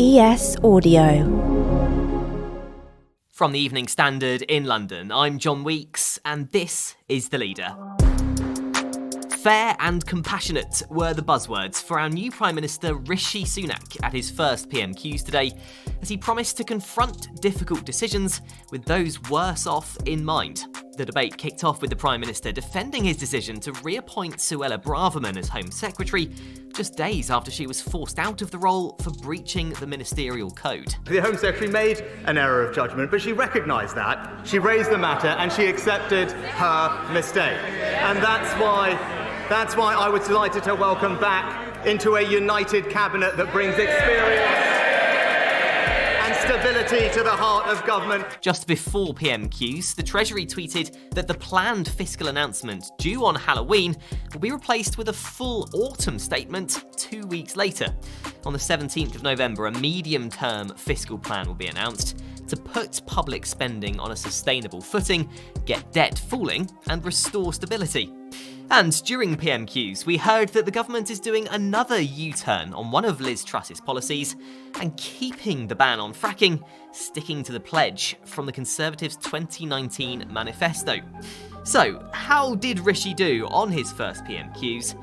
ES Audio. From the Evening Standard in London, I'm John Weeks, and this is The Leader. Fair and compassionate were the buzzwords for our new Prime Minister Rishi Sunak at his first PMQs today, as he promised to confront difficult decisions with those worse off in mind. The debate kicked off with the Prime Minister defending his decision to reappoint Suella Braverman as Home Secretary, just days after she was forced out of the role for breaching the ministerial code. The Home Secretary made an error of judgment, but she recognised that, she raised the matter, and she accepted her mistake. And that's why I was delighted to welcome back into a united cabinet that brings experience and stability to the heart of government. Just before PMQs, the Treasury tweeted that the planned fiscal announcement due on Halloween will be replaced with a full autumn statement 2 weeks later. On the 17th of November, a medium-term fiscal plan will be announced to put public spending on a sustainable footing, get debt falling, and restore stability. And during PMQs, we heard that the government is doing another U-turn on one of Liz Truss's policies and keeping the ban on fracking, sticking to the pledge from the Conservatives' 2019 manifesto. So, how did Rishi do on his first PMQs?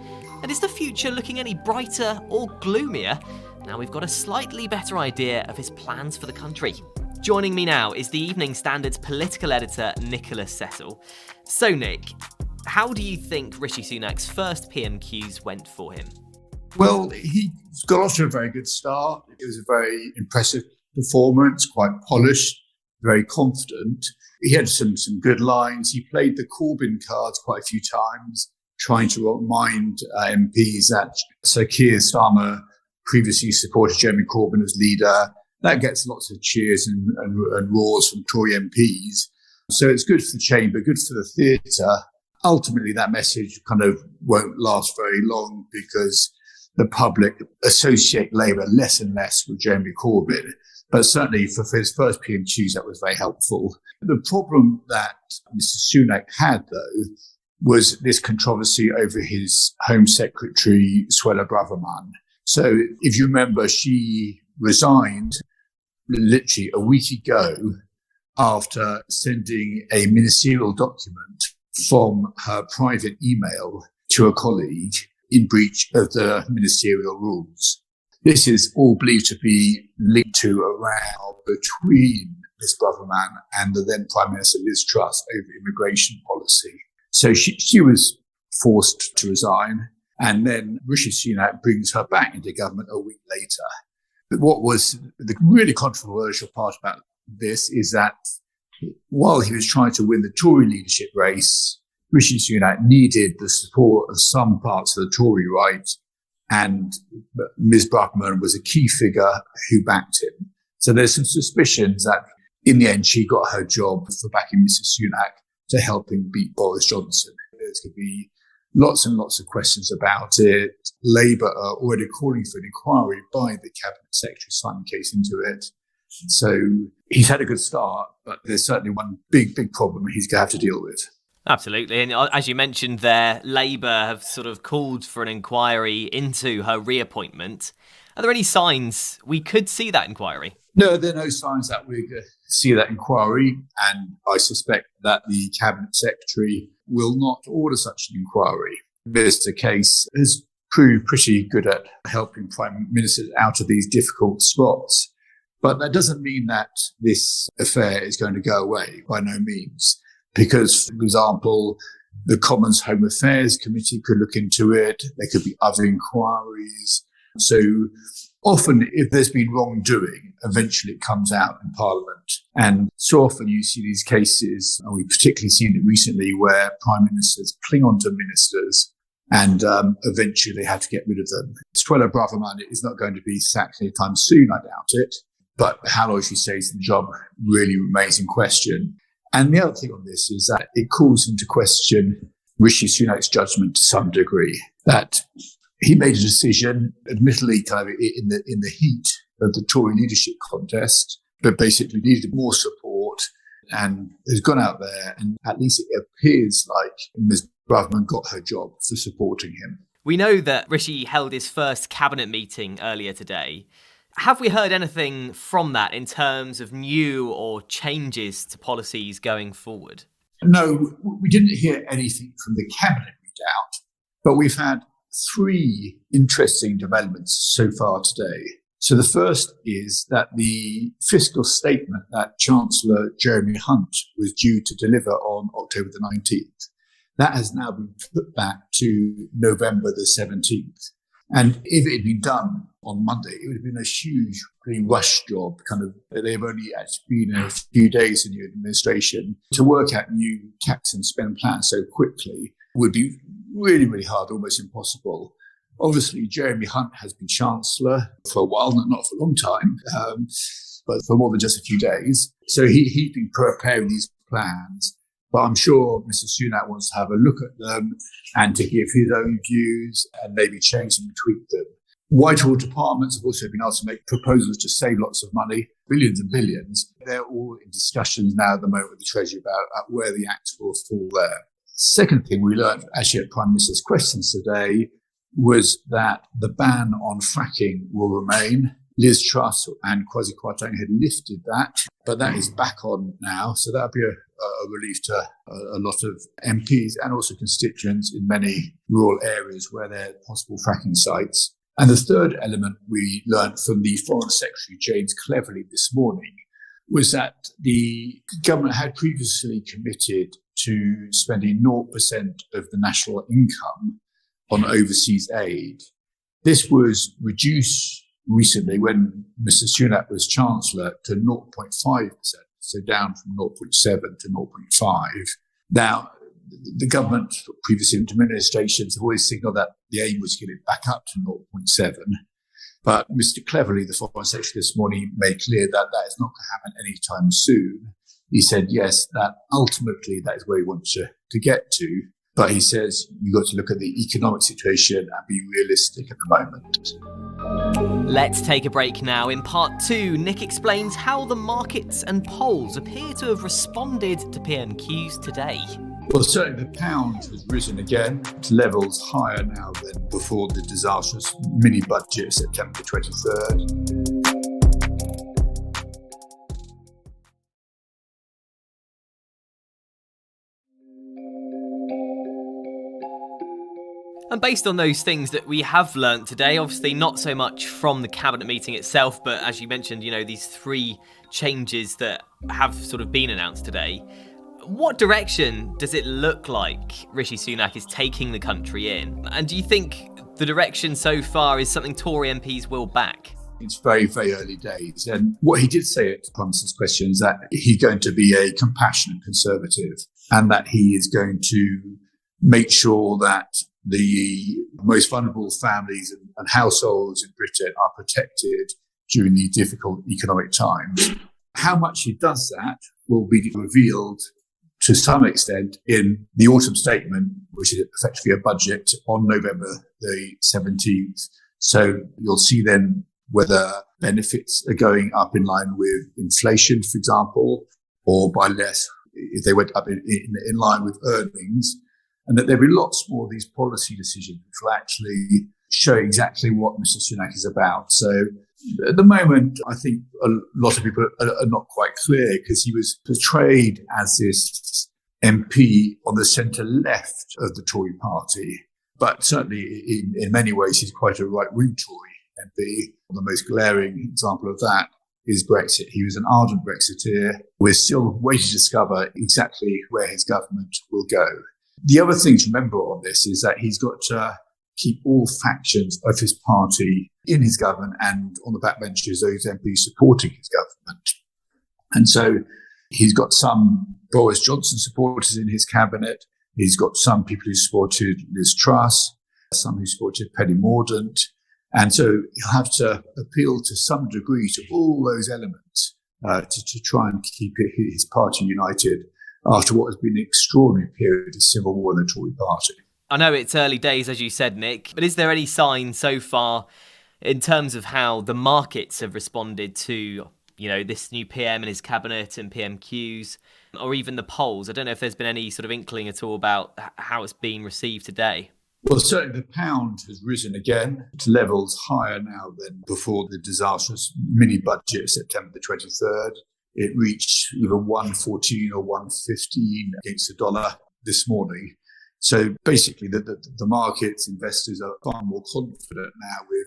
And is the future looking any brighter or gloomier? Now we've got a slightly better idea of his plans for the country. Joining me now is the Evening Standard's political editor Nicholas Cecil. So Nick, how do you think Rishi Sunak's first PMQs went for him? Well, he got off to a very good start. It was a very impressive performance, quite polished, very confident. He had some good lines. He played the Corbyn cards quite a few times, trying to remind MPs that Sir Keir Starmer previously supported Jeremy Corbyn as leader. That gets lots of cheers and roars from Tory MPs. So it's good for the chamber, good for the theatre. Ultimately, that message kind of won't last very long because the public associate Labour less and less with Jeremy Corbyn. But certainly for his first PMQs, that was very helpful. The problem that Mr. Sunak had, though, was this controversy over his Home Secretary, Suella Braverman. So if you remember, she resigned literally a week ago after sending a ministerial document from her private email to a colleague in breach of the ministerial rules. This is all believed to be linked to a row between Ms. Braverman and the then Prime Minister Liz Truss over immigration policy. So she was forced to resign, and then Rishi Sunak brings her back into government a week later. But what was the really controversial part about this is that while he was trying to win the Tory leadership race, Rishi Sunak needed the support of some parts of the Tory right, and Ms. Braverman was a key figure who backed him. So there's some suspicions that in the end she got her job for backing Mr. Sunak to help him beat Boris Johnson. There's going to be lots and lots of questions about it. Labour are already calling for an inquiry by the Cabinet Secretary, Simon Case, into it. So he's had a good start, but there's certainly one big problem he's going to have to deal with. Absolutely. And as you mentioned there, Labour have sort of called for an inquiry into her reappointment. Are there any signs we could see that inquiry? No, there are no signs that we're going to see that inquiry. And I suspect that the Cabinet Secretary will not order such an inquiry. Mr. Case has proved pretty good at helping Prime Ministers out of these difficult spots. But that doesn't mean that this affair is going to go away, by no means. Because, for example, the Commons Home Affairs Committee could look into it. There could be other inquiries. So often, if there's been wrongdoing, eventually it comes out in Parliament. And so often you see these cases, and we've particularly seen it recently, where Prime Ministers cling on to ministers and eventually they have to get rid of them. Suella Braverman is not going to be sacked anytime soon, I doubt it. But how long she stays in the job really remains in question. And the other thing on this is that it calls into question Rishi Sunak's judgment to some degree, that he made a decision, admittedly kind of in the heat of the Tory leadership contest, but basically needed more support and has gone out there, and at least it appears like Ms. Braverman got her job for supporting him. We know that Rishi held his first cabinet meeting earlier today. Have we heard anything from that in terms of new or changes to policies going forward? No, we didn't hear anything from the cabinet, we doubt, but we've had three interesting developments so far today. So the first is that the fiscal statement that Chancellor Jeremy Hunt was due to deliver on October the 19th, that has now been put back to November the 17th. And if it had been done on Monday, it would have been a huge, really rush job. They've only actually been a few days in the administration. To work out new tax and spend plans so quickly would be really, really hard, almost impossible. Obviously, Jeremy Hunt has been Chancellor for a while, not for a long time, but for more than just a few days. So he's been preparing these plans. But I'm sure Mr. Sunak wants to have a look at them and to give his own views and maybe change them and tweak them. Whitehall departments have also been asked to make proposals to save lots of money, billions and billions. They're all in discussions now at the moment with the Treasury about where the acts will fall there. Second thing we learned actually at Prime Minister's questions today was that the ban on fracking will remain. Liz Truss and Kwasi Kwarteng had lifted that, but that is back on now. So that'll be a relief to a lot of MPs and also constituents in many rural areas where there are possible fracking sites. And the third element we learned from the Foreign Secretary, James Cleverly, this morning was that the government had previously committed to spending 0% of the national income on overseas aid. This was reduced recently when Mr. Sunak was Chancellor to 0.5%, so down from 0.7 to 0.5. Now, the government, previous administrations have always signalled that the aim was to get it back up to 0.7. But Mr. Cleverly, the Foreign Secretary this morning, made clear that that is not going to happen anytime soon. He said, yes, that ultimately that is where he wants to get to. But he says you've got to look at the economic situation and be realistic at the moment. Let's take a break now. In part 2, Nick explains how the markets and polls appear to have responded to PMQs today. Well, certainly the pound has risen again to levels higher now than before the disastrous mini-budget September 23rd. And based on those things that we have learnt today, obviously not so much from the cabinet meeting itself, but as you mentioned, these three changes that have sort of been announced today, what direction does it look like Rishi Sunak is taking the country in? And do you think the direction so far is something Tory MPs will back? It's very, very early days. And what he did say at Prime Minister's question is that he's going to be a compassionate Conservative and that he is going to make sure that the most vulnerable families and households in Britain are protected during these difficult economic times. How much he does that will be revealed to some extent in the autumn statement, which is effectively a budget on November the 17th. So you'll see then whether benefits are going up in line with inflation, for example, or by less if they went up in line with earnings. And that there'll be lots more of these policy decisions which will actually show exactly what Mr. Sunak is about. So at the moment, I think a lot of people are not quite clear because he was portrayed as this MP on the centre-left of the Tory party. But certainly in many ways, he's quite a right-wing Tory MP. The most glaring example of that is Brexit. He was an ardent Brexiteer. We're still waiting to discover exactly where his government will go. The other thing to remember on this is that he's got to keep all factions of his party in his government and on the backbenches, those MPs supporting his government. And so he's got some Boris Johnson supporters in his cabinet. He's got some people who supported Liz Truss, some who supported Penny Mordaunt. And so he'll have to appeal to some degree to all those elements to try and keep his party united after what has been an extraordinary period of civil war in the Tory party. I know it's early days, as you said, Nick, but is there any sign so far in terms of how the markets have responded to, this new PM and his cabinet and PMQs, or even the polls? I don't know if there's been any sort of inkling at all about how it's being received today. Well, certainly the pound has risen again to levels higher now than before the disastrous mini-budget of September the 23rd. It reached either 114 or 115 against the dollar this morning. So basically the markets, investors are far more confident now with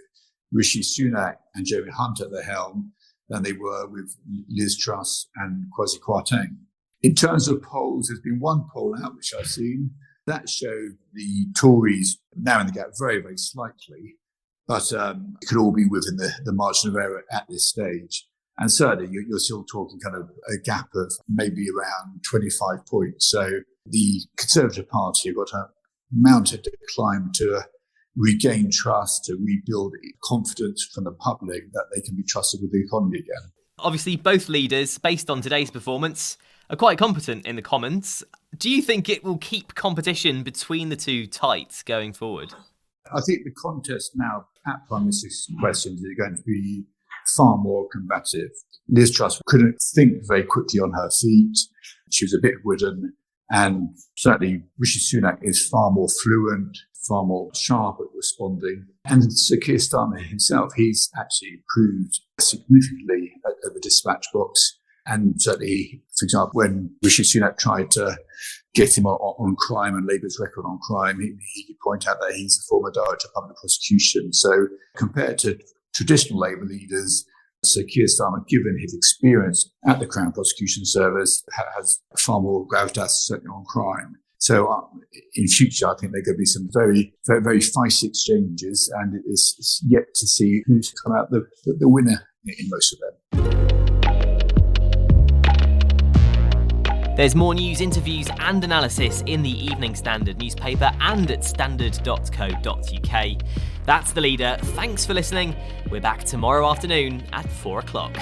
Rishi Sunak and Jeremy Hunt at the helm than they were with Liz Truss and Kwasi Kwarteng. In terms of polls, there's been one poll out which I've seen that showed the Tories narrowing the gap very, very slightly, but it could all be within the margin of error at this stage. And certainly you're still talking kind of a gap of maybe around 25 points. So the Conservative Party have got to mount a climb to regain trust, to rebuild confidence from the public that they can be trusted with the economy again. Obviously, both leaders, based on today's performance, are quite competent in the Commons. Do you think it will keep competition between the two tight going forward? I think the contest now at Prime Minister's questions is going to be far more combative. Liz Truss couldn't think very quickly on her feet. She was a bit wooden. And certainly Rishi Sunak is far more fluent, far more sharp at responding. And Sir Keir Starmer himself, he's actually improved significantly at the dispatch box. And certainly, for example, when Rishi Sunak tried to get him on crime and Labour's record on crime, he could point out that he's a former director of public prosecution. So compared to traditional Labour leaders, Sir Keir Starmer, given his experience at the Crown Prosecution Service, has far more gravitas, certainly on crime. So in future, I think there are going to be some very, very, very feisty exchanges, and it's yet to see who's come out the winner in most of them. There's more news, interviews and analysis in the Evening Standard newspaper and at standard.co.uk. That's The Leader. Thanks for listening. We're back tomorrow afternoon at 4 o'clock.